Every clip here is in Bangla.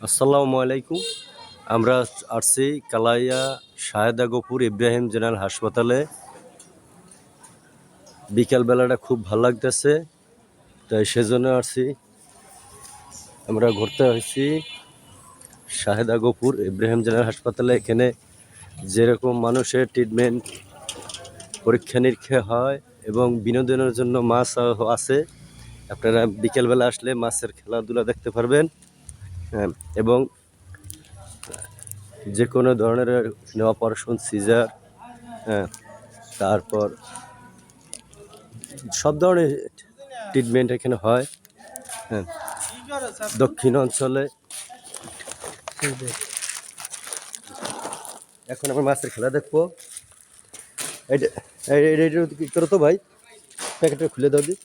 আসসালামু আলাইকুম। আমরা আসছি কালাইয়া শাহেদা গফুর ইব্রাহিম জেনারেল হাসপাতালে। বিকালবেলাটা খুব ভালো লাগতেছে, তাই সেজন্য আসছি। আমরা ঘুরতে আসছি শাহেদা গফুর ইব্রাহিম জেনারেল হাসপাতালে। এখানে যেরকম মানুষের ট্রিটমেন্ট, পরীক্ষা নিরীক্ষা হয় এবং বিনোদনের জন্য মাছ আছে। আপনারা বিকেলবেলা আসলে মাছের খেলাধুলা দেখতে পারবেন। হ্যাঁ, এবং যে কোনো ধরনের অপারেশন, সিজার, হ্যাঁ, তারপর সব ধরনের ট্রিটমেন্ট এখানে হয়। হ্যাঁ, দক্ষিণ অঞ্চলে। এখন আমরা মাছের খেলা দেখবো। এইটা কি করো তো ভাই, প্যাকেটটা খুলে দাও দি।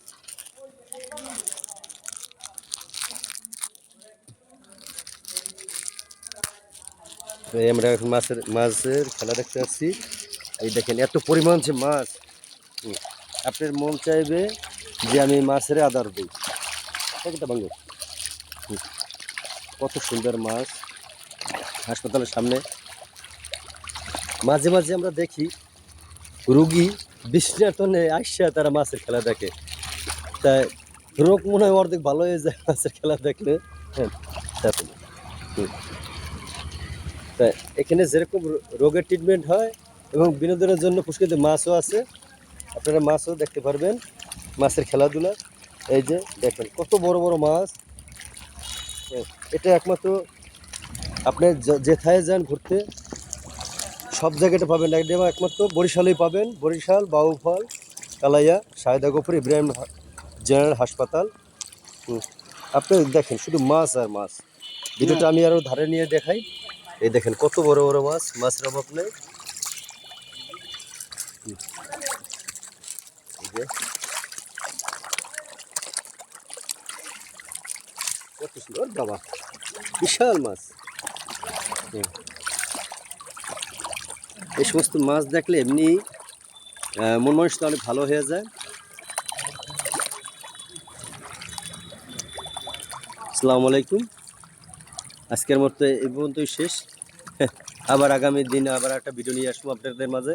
আমরা এখন মাছের খেলা দেখতে আসছি। এই দেখেন এত পরিমাণ যে মাছ, আপনার মন চাইবে যে আমি মাছের আদার দিই। প্যাকেটটা ভাঙো। কত সুন্দর মাছ হাসপাতালের সামনে। মাঝে মাঝে আমরা দেখি রুগী বিছনার তলে আইসা তারা মাছের খেলা দেখে। তাই রোগ মনে হয় অর্ধেক ভালো হয়ে যায় মাছের খেলা দেখলে। হ্যাঁ, তাই এখানে যেরকম রোগের ট্রিটমেন্ট হয় এবং বিনোদনের জন্য পুষ্করিত মাছও আছে। আপনারা মাছও দেখতে পারবেন, মাছের খেলাধুলা। এই যে দেখেন কত বড় বড় মাছ। এটা একমাত্র আপনি যেথায় যান ঘুরতে সব জায়গাটা পাবেন না, এটা একমাত্র বরিশালেই পাবেন। বরিশাল, বাউফল, কালাইয়া শাহেদা গফুর ইব্রাহিম জেনারেল হাসপাতাল। আপনি দেখেন শুধু মাছ আর মাছ। ভিডিওটা আমি আরও ধারে নিয়ে দেখাই। এই দেখেন কত বড় বড় মাছ, মাছের অভাব নেই। কত সুন্দর বাবা, বিশাল মাছ। এই সমস্ত মাছ দেখলে এমনি মন মানসিকতা অনেক ভালো হয়ে যায়। আসসালামু আলাইকুম। আজকের মতো এই পর্যন্তই শেষ। আবার আগামী দিনে আবার একটা ভিডিও নিয়ে আসবো আপনাদের মাঝে।